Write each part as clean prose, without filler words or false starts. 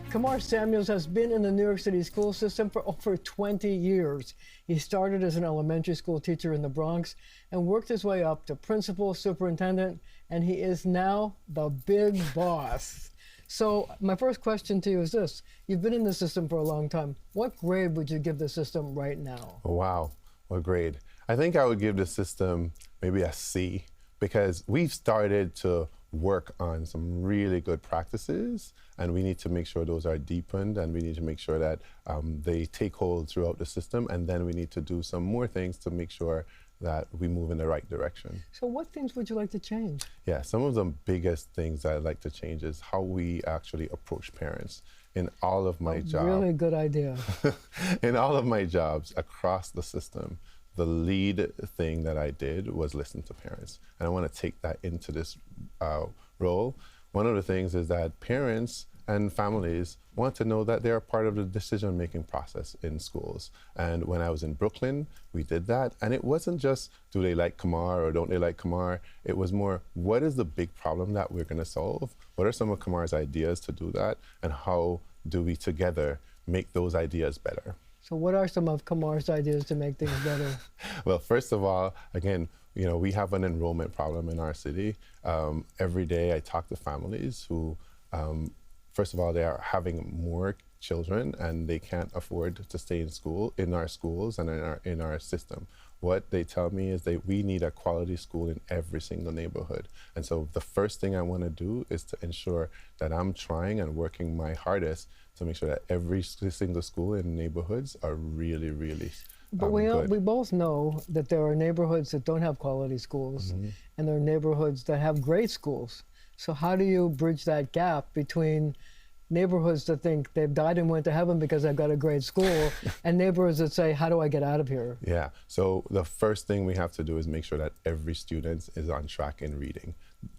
Kamar Samuels has been in the New York City school system for over 20 years. He started as an elementary school teacher in the Bronx and worked his way up to principal, superintendent, and he is now the big boss. So my first question to you is this. You've been in the system for a long time. What grade would you give the system right now? Wow, what grade? I think I would give the system maybe a C, because we've started to work on some really good practices, and we need to make sure those are deepened, and we need to make sure that they take hold throughout the system, and then we need to do some more things to make sure that we move in the right direction. So what things would you like to change? Yeah, some of the biggest things I'd like to change is how we actually approach parents. In all of my jobs. Really good idea. In all of my jobs across the system, the lead thing that I did was listen to parents. And I want to take that into this role. One of the things is that parents and families want to know that they're part of the decision-making process in schools. And when I was in Brooklyn, we did that. And it wasn't just, do they like Kamar or don't they like Kamar? It was more, what is the big problem that we're going to solve? What are some of Kamar's ideas to do that? And how do we together make those ideas better? So what are some of Kamar's ideas to make things better? Well, first of all, again, we have an enrollment problem in our city. Every day I talk to families who, first of all, they are having more children and they can't afford to stay in school, in our schools and in our system. What they tell me is that we need a quality school in every single neighborhood. And so the first thing I want to do is to ensure that I'm trying and working my hardest to make sure that every single school in neighborhoods are really, really But we both know that there are neighborhoods that don't have quality schools, and there are neighborhoods that have great schools. So how do you bridge that gap between neighborhoods that think they've died and went to heaven because I've got a great school, and neighborhoods that say, how do I get out of here? Yeah, so the first thing we have to do is make sure that every student is on track in reading.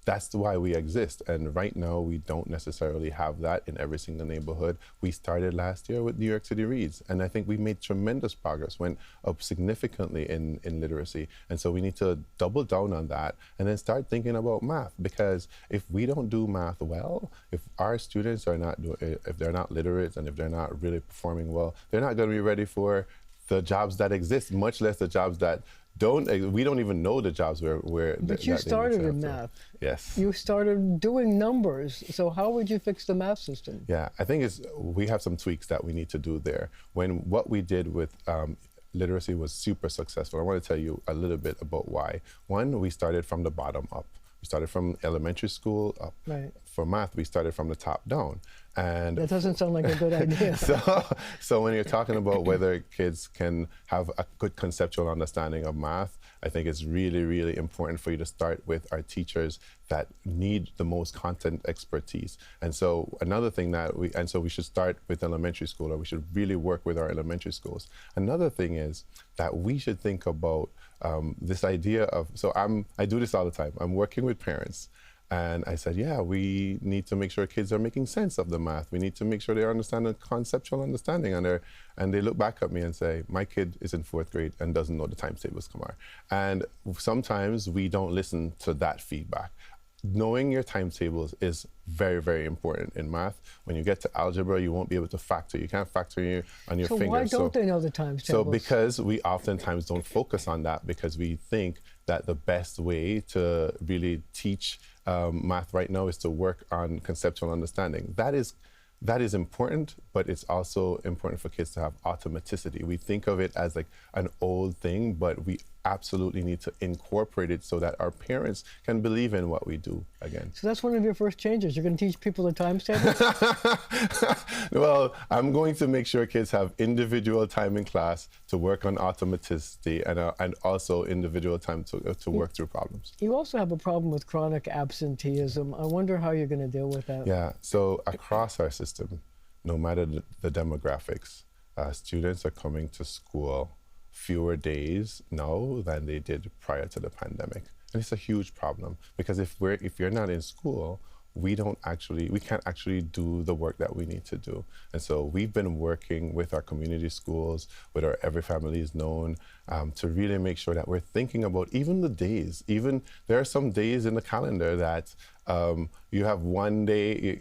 That's why we exist, and right now we don't necessarily have that in every single neighborhood. We started last year with New York City Reads, and I think we made tremendous progress, went up significantly in literacy, and so we need to double down on that and then start thinking about math, because if we don't do math well, if our students are not if they're not literate and if they're not really performing well, they're not going to be ready for the jobs that exist, much less the jobs that we don't even know the jobs where But you started in math. Yes. You started doing numbers. So how would you fix the math system? Yeah, I think we have some tweaks that we need to do there. What we did with literacy was super successful. I want to tell you a little bit about why. One, we started from the bottom up. We started from elementary school up. Right. For math, we started from the top down. And that doesn't sound like a good idea. So when you're talking about whether kids can have a good conceptual understanding of math, I think it's really, really important for you to start with our teachers that need the most content expertise. And so another thing so we should start with elementary school, or we should really work with our elementary schools. Another thing is that we should think about this idea of, I do this all the time. I'm working with parents. And I said, yeah, we need to make sure kids are making sense of the math. We need to make sure they understand the conceptual understanding. And they look back at me and say, my kid is in 4th grade and doesn't know the times tables, Kamar. And sometimes we don't listen to that feedback. Knowing your timetables is very, very important in math. When you get to algebra, you won't be able to factor. You can't factor on your finger. So why don't they know the times tables? So because we oftentimes don't focus on that, because we think that the best way to really teach math right now is to work on conceptual understanding. That is important, but it's also important for kids to have automaticity. We think of it as like an old thing, but we absolutely need to incorporate it so that our parents can believe in what we do again. So that's one of your first changes. You're going to teach people the times tables? Well, I'm going to make sure kids have individual time in class to work on automaticity and also individual time to work through problems. You also have a problem with chronic absenteeism. I wonder how you're going to deal with that. Yeah, so across our system, no matter the demographics, students are coming to school fewer days now than they did prior to the pandemic. And it's a huge problem, because if you're not in school, we can't actually do the work that we need to do. And so we've been working with our community schools, with our Every Family is Known, to really make sure that we're thinking about even the days. Even there are some days in the calendar that You have one day,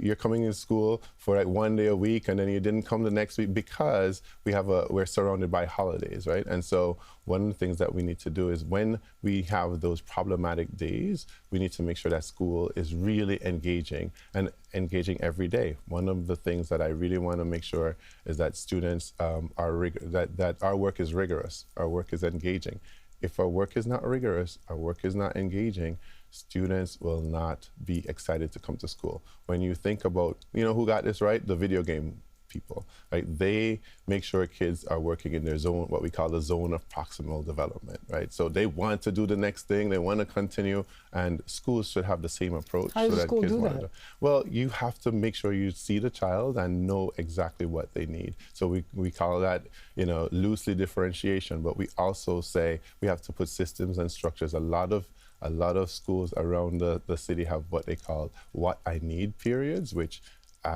you're coming in school for like one day a week, and then you didn't come the next week because we're surrounded by holidays, right? And so one of the things that we need to do is when we have those problematic days, we need to make sure that school is really engaging and engaging every day. One of the things that I really want to make sure is that students that our work is rigorous, our work is engaging. If our work is not rigorous, our work is not engaging, students will not be excited to come to school. When you think about, who got this right? The video game people, right? They make sure kids are working in their zone, what we call the zone of proximal development, right? So they want to do the next thing, they want to continue, and schools should have the same approach. How does school do that? Well, you have to make sure you see the child and know exactly what they need. So we call that, loosely differentiation, but we also say we have to put systems and structures. A lot of schools around the city have what they call what I need periods, which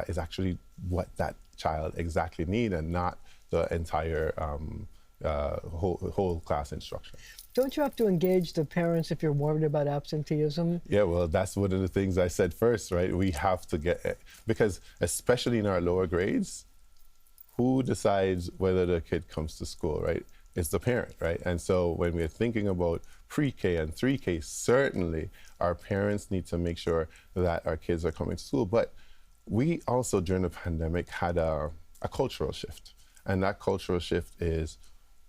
is actually what that child exactly need and not the entire whole class instruction. Don't you have to engage the parents if you're worried about absenteeism? Yeah, well, that's one of the things I said first, right? We have to get, because especially in our lower grades, who decides whether the kid comes to school, right? It's the parent, right? And so when we're thinking about pre-K and 3K, certainly our parents need to make sure that our kids are coming to school. But we also, during the pandemic, had a cultural shift. And that cultural shift is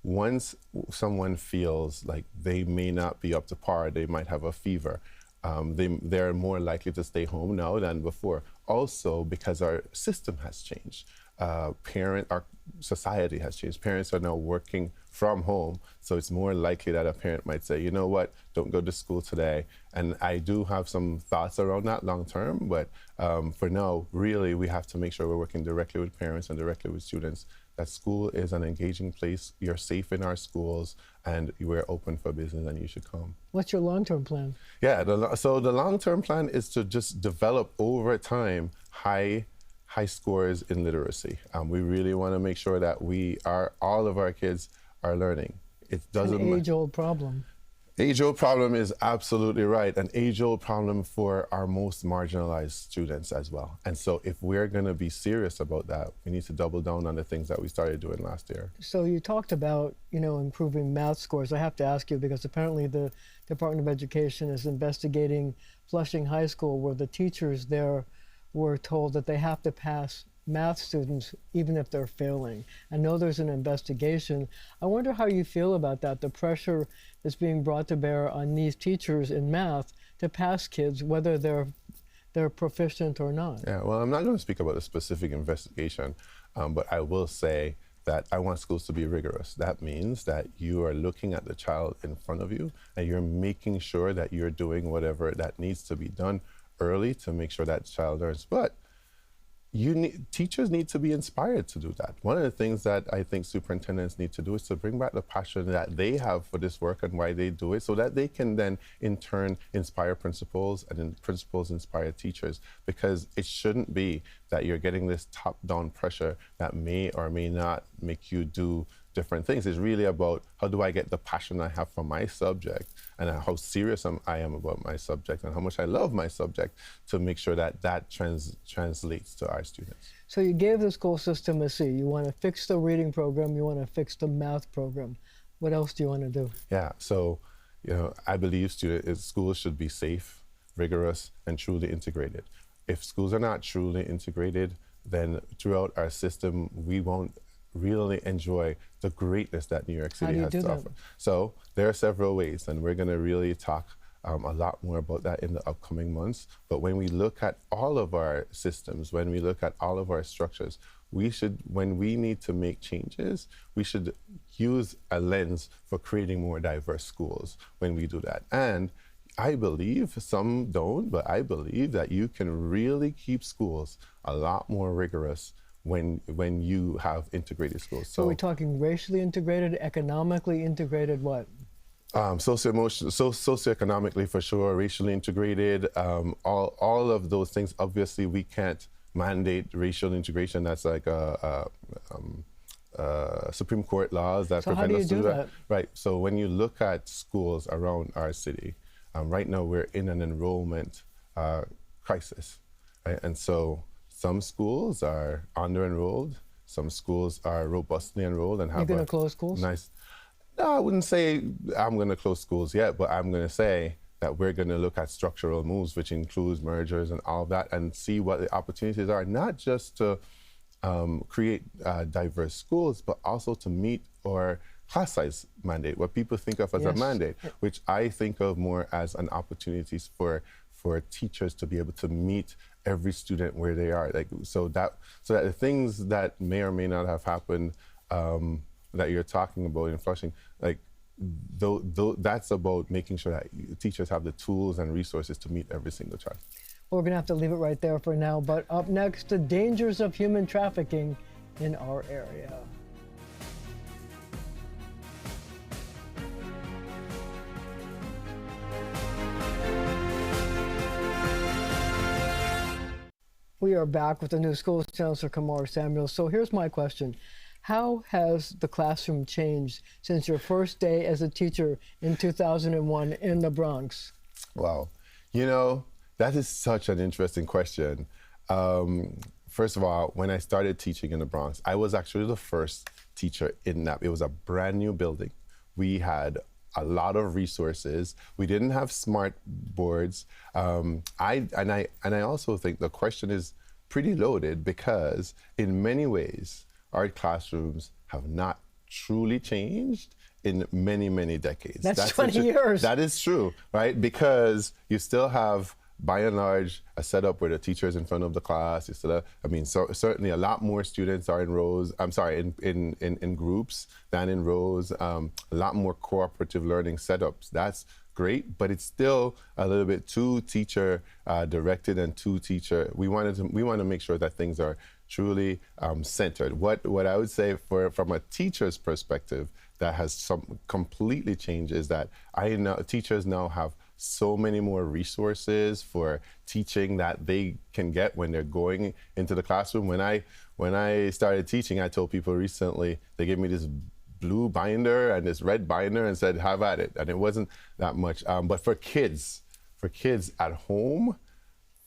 once someone feels like they may not be up to par, they might have a fever, they're more likely to stay home now than before. Also, because our system has changed. Our society has changed. Parents are now working from home, so it's more likely that a parent might say, you know what, don't go to school today. And I do have some thoughts around that long term, but for now, really, we have to make sure we're working directly with parents and directly with students, that school is an engaging place, you're safe in our schools, and we're open for business and you should come. What's your long-term plan? Yeah, so the long-term plan is to just develop over time high scores in literacy. We really want to make sure that all of our kids are learning. It doesn't. An age-old problem. Age-old problem is absolutely right. An age-old problem for our most marginalized students as well. And so if we're going to be serious about that, we need to double down on the things that we started doing last year. So you talked about, improving math scores. I have to ask you because apparently the Department of Education is investigating Flushing High School, where the teachers there were told that they have to pass math students even if they're failing. I know there's an investigation. I wonder how you feel about that, the pressure that's being brought to bear on these teachers in math to pass kids, whether they're proficient or not. Yeah, well, I'm not going to speak about a specific investigation, but I will say that I want schools to be rigorous. That means that you are looking at the child in front of you and you're making sure that you're doing whatever that needs to be done early to make sure that child learns. But teachers need to be inspired to do that. One of the things that I think superintendents need to do is to bring back the passion that they have for this work and why they do it, so that they can then in turn inspire principals, and then principals inspire teachers, because it shouldn't be that you're getting this top-down pressure that may or may not make you do different things. It's really about how do I get the passion I have for my subject and how serious I am about my subject and how much I love my subject to make sure that translates to our students. So you gave the school system a C. You want to fix the reading program, you want to fix the math program. What else do you want to do? Yeah, so I believe schools should be safe, rigorous, and truly integrated. If schools are not truly integrated, then throughout our system, we won't really enjoy the greatness that New York City has to offer. So there are several ways, and we're going to really talk a lot more about that in the upcoming months. But when we look at all of our systems, when we look at all of our structures, when we need to make changes, we should use a lens for creating more diverse schools when we do that. And I believe, some don't, but I believe that you can really keep schools a lot more rigorous when you have integrated schools. So we're talking racially integrated, economically integrated, what? Socioeconomically for sure, racially integrated, all of those things. Obviously, we can't mandate racial integration. That's like Supreme Court laws that prevent us to do that. Right. So when you look at schools around our city, right now we're in an enrollment crisis, right? And so some schools are under-enrolled, some schools are robustly enrolled and have You're going to close schools? nice. No, I wouldn't say I'm going to close schools yet, but I'm going to say that we're going to look at structural moves, which includes mergers and all of that, and see what the opportunities are, not just to create diverse schools, but also to meet our class size mandate, what people think of as a mandate, which I think of more as an opportunity for teachers to be able to meet every student where they are. Like so that the things that may or may not have happened that you're talking about in Flushing, like that's about making sure that teachers have the tools and resources to meet every single child. We're going to have to leave it right there for now, but up next, the dangers of human trafficking in our area. We are back with the new school Chancellor Kamar Samuels. So here's my question. How has the classroom changed since your first day as a teacher in 2001 in the Bronx? Wow. You know, that is such an interesting question. First of all, when I started teaching in the Bronx, I was actually the first teacher in that. It was a brand new building. We had a lot of resources. We didn't have smart boards. I also think the question is pretty loaded because in many ways, our classrooms have not truly changed in many, many decades. That's 20 years. That is true, right? Because you still have, by and large, a setup where the teacher is in front of the class. You still have, certainly a lot more students are in rows, in groups than in rows. A lot more cooperative learning setups. That's great, but it's still a little bit too teacher directed and too teacher. We want to make sure that things are truly centered. What I would say from a teacher's perspective that has completely changed is that I know teachers now have so many more resources for teaching that they can get when they're going into the classroom. When I started teaching, I told people recently, they gave me this blue binder and this red binder and said, have at it. And it wasn't that much. But for kids at home,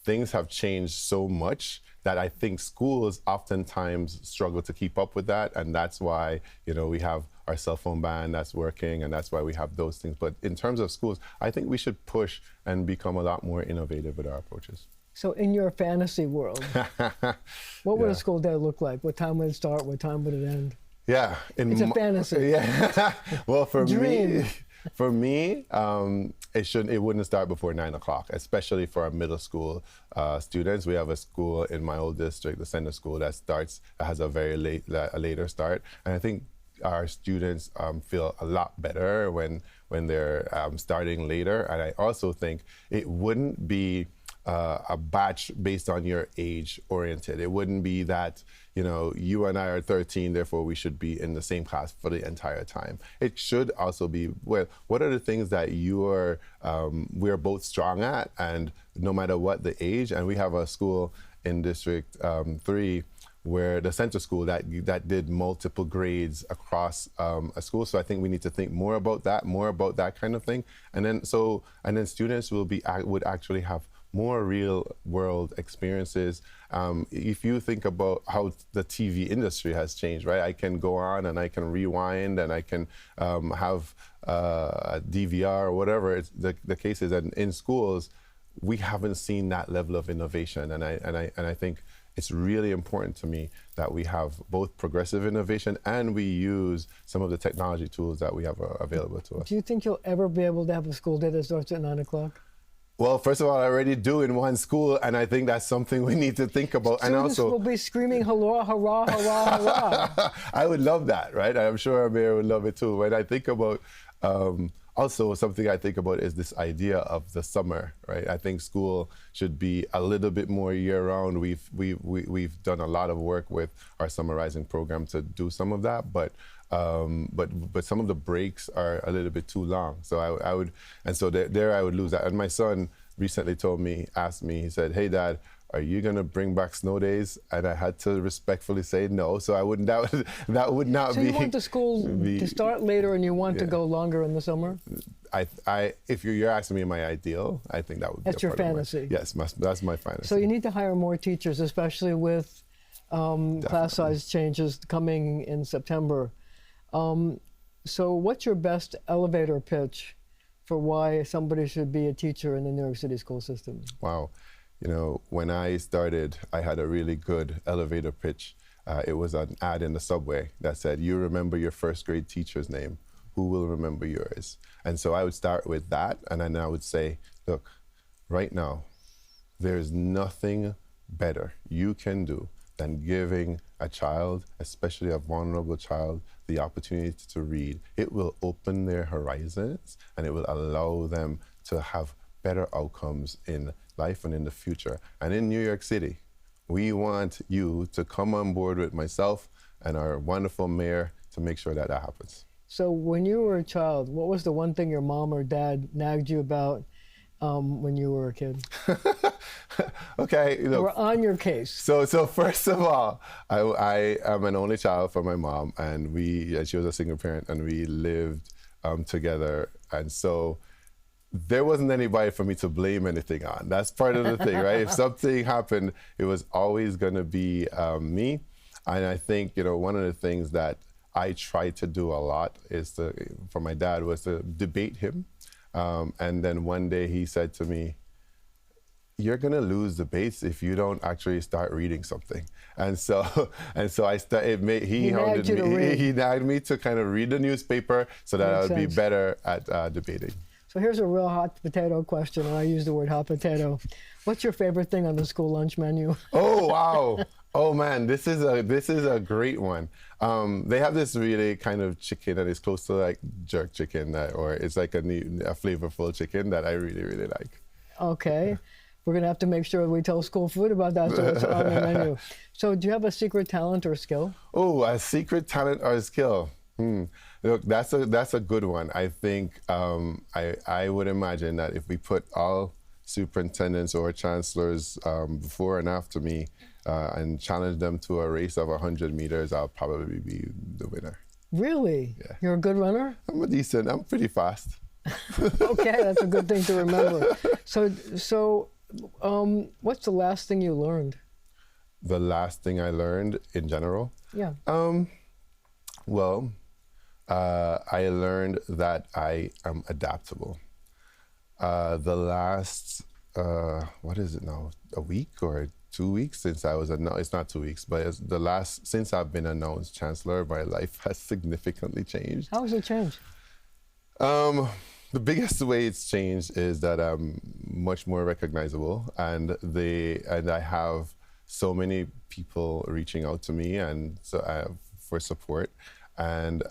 things have changed so much that I think schools oftentimes struggle to keep up with that. And that's why, we have our cell phone ban that's working, and that's why we have those things. But in terms of schools, I think we should push and become a lot more innovative with our approaches. So in your fantasy world, what would a school day look like? What time would it start? What time would it end? Yeah. It's a fantasy. Yeah. Well, for Dream. me, it wouldn't start before 9 o'clock, especially for our middle school students. We have a school in my old district, the center school, that has a very later start. And I think our students feel a lot better when they're starting later. And I also think it wouldn't be a batch based on your age oriented. It wouldn't be that, you and I are 13, therefore we should be in the same class for the entire time. It should also be, well, what are the things that we're both strong at, and no matter what the age. And we have a school in District 3 where the center school that did multiple grades across a school. So I think we need to think more about that kind of thing. And then students would actually have more real world experiences. If you think about how the TV industry has changed, right? I can go on and I can rewind and I can have a DVR or whatever the case is. And in schools, we haven't seen that level of innovation. And I think it's really important to me that we have both progressive innovation and we use some of the technology tools that we have available to us. Do you think you'll ever be able to have a school day that starts at 9 o'clock? Well, first of all, I already do in one school, and I think that's something we need to think about. Students and also will be screaming, hurrah, hurrah, hurrah, hurrah. I would love that, right? I'm sure our mayor would love it too. When I think about, also something I think about is this idea of the summer, right? I think school should be a little bit more year-round. We've done a lot of work with our Summer Rising program to do some of that, but some of the breaks are a little bit too long. So I would lose that. And my son recently asked me, he said, "Hey, Dad, are you going to bring back snow days?" And I had to respectfully say no. So I wouldn't. That would not be. So you want the school to start later, and you want to go longer in the summer? if you're asking me my ideal, I think that would be That's your fantasy. Yes, that's my fantasy. So you need to hire more teachers, especially with class size changes coming in September. So what's your best elevator pitch for why somebody should be a teacher in the New York City school system? Wow. You know, when I started, I had a really good elevator pitch. It was an ad in the subway that said, "You remember your first grade teacher's name, who will remember yours?" And so I would start with that, and then I would say, look, right now, there's nothing better you can do than giving a child, especially a vulnerable child, the opportunity to read. It will open their horizons, and it will allow them to have better outcomes in life and in the future. And in New York City, we want you to come on board with myself and our wonderful mayor to make sure that that happens. So when you were a child, what was the one thing your mom or dad nagged you about when you were a kid? Okay, look. We're on your case. So first of all, I am an only child for my mom, and she was a single parent, and we lived together, and so there wasn't anybody for me to blame anything on. That's part of the thing, right? If something happened, it was always going to be me. And I think, you know, one of the things that I tried to do a lot for my dad was to debate him. And then one day he said to me, "You're going to lose debates if you don't actually start reading something." And so he nagged me to kind of read the newspaper so that I would be better at debating. So here's a real hot potato question, and I use the word hot potato. What's your favorite thing on the school lunch menu? Oh, wow. Oh man, this is a great one. They have this really kind of chicken that is close to like jerk chicken, or it's like a flavorful chicken that I really, really like. Okay. We're going to have to make sure we tell school food about that, so it's on the menu. So do you have a secret talent or skill? Oh, a secret talent or skill? Look, that's a good one. I think I would imagine that if we put all superintendents or chancellors before and after me and challenge them to a race of 100 meters, I'll probably be the winner. Really? Yeah. You're a good runner? I'm pretty fast. Okay, that's a good thing to remember. So what's the last thing you learned? The last thing I learned in general? Yeah. I learned that I am adaptable. The last, what is it now, a week or 2 weeks since I was announced, it's not 2 weeks, but it's since I've been announced Chancellor, my life has significantly changed. How has it changed? The biggest way it's changed is that I'm much more recognizable, and I have so many people reaching out to me and for support. And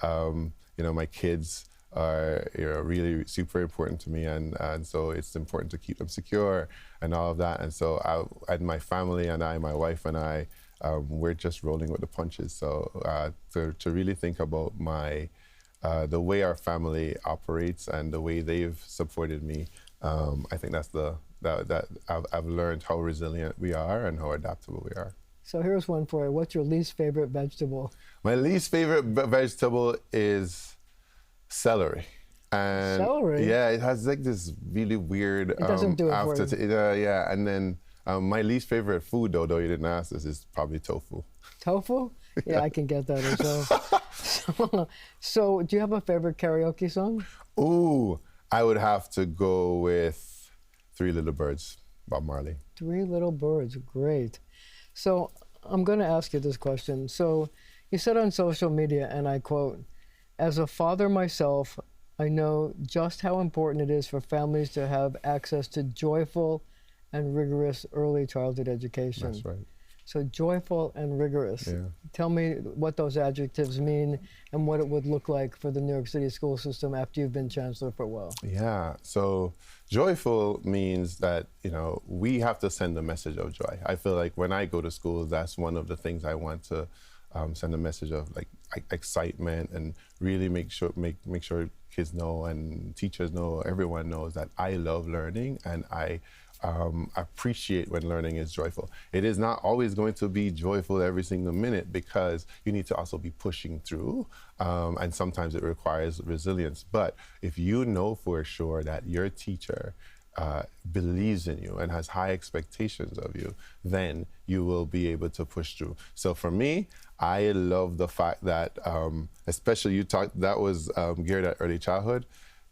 you know, my kids are really super important to me, and so it's important to keep them secure and all of that. And so and my family and my wife and I, we're just rolling with the punches. So to really think about the way our family operates and the way they've supported me, I think that's that I've learned how resilient we are and how adaptable we are. So here's one for you. What's your least favorite vegetable? My least favorite vegetable is celery. And celery? Yeah, it has like this really weird it doesn't do it for you. Yeah, and then my least favorite food, though you didn't ask this, is probably tofu. Tofu? Yeah, I can get that as well. So do you have a favorite karaoke song? Ooh, I would have to go with Three Little Birds, Bob Marley. Three Little Birds, great. So I'm going to ask you this question. So you said on social media, and I quote, "As a father myself, I know just how important it is for families to have access to joyful and rigorous early childhood education." That's right. So joyful and rigorous. Yeah. Tell me what those adjectives mean and what it would look like for the New York City school system after you've been chancellor for a while. Yeah, so joyful means that, you know, we have to send a message of joy. I feel like when I go to schools, that's one of the things I want to send a message of, like excitement, and really make sure kids know and teachers know, everyone knows that I love learning, and I appreciate when learning is joyful. It is not always going to be joyful every single minute because you need to also be pushing through, and sometimes it requires resilience. But if you know for sure that your teacher believes in you and has high expectations of you, then you will be able to push through. So for me, I love the fact that, especially you talked, that was geared at early childhood.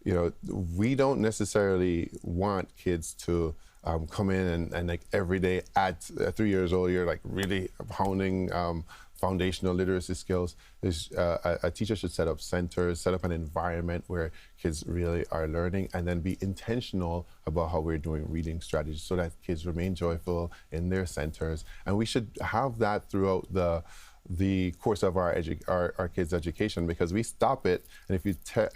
You know, we don't necessarily want kids to come in and like every day at 3 years old, you're like really hounding foundational literacy skills. A teacher should set up centers, set up an environment where kids really are learning, and then be intentional about how we're doing reading strategies so that kids remain joyful in their centers. And we should have that throughout the course of our kids' education, because we stop it, and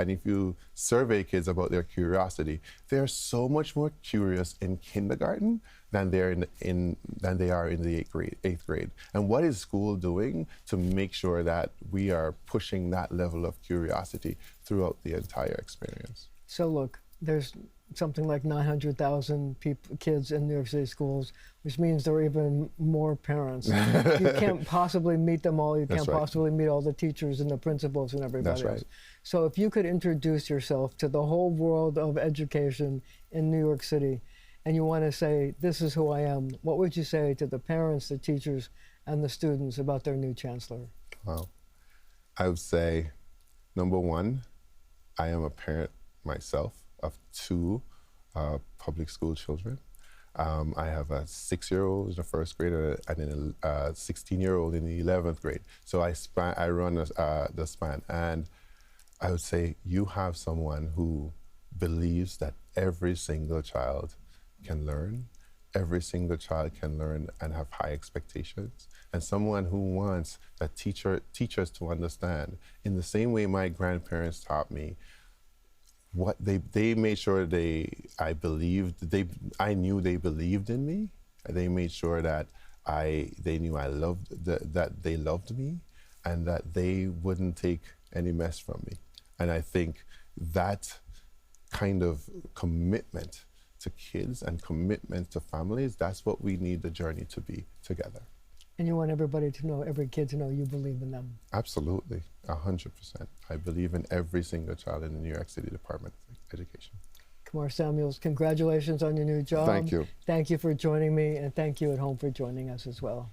if you survey kids about their curiosity, they're so much more curious in kindergarten than they are in the eighth grade. And what is school doing to make sure that we are pushing that level of curiosity throughout the entire experience? So look, there's something like 900,000 kids in New York City schools, which means there are even more parents. You can't possibly meet them all. You can't possibly meet all the teachers and the principals and everybody else. So if you could introduce yourself to the whole world of education in New York City, and you want to say, this is who I am, what would you say to the parents, the teachers, and the students about their new chancellor? Wow. I would say, number one, I am a parent myself of two public school children. I have a 6-year-old in the first grade and then a 16-year-old in the 11th grade. So I run the span. And I would say you have someone who believes that every single child can learn. Every single child can learn and have high expectations. And someone who wants that teachers to understand, in the same way my grandparents taught me, what they made sure I knew they believed in me. They made sure that they knew that they loved me, and that they wouldn't take any mess from me. And I think that kind of commitment to kids and commitment to families, that's what we need the journey to be together. And you want everybody to know, every kid to know you believe in them. Absolutely, 100%. I believe in every single child in the New York City Department of Education. Kamar Samuels, congratulations on your new job. Thank you. Thank you for joining me, and thank you at home for joining us as well.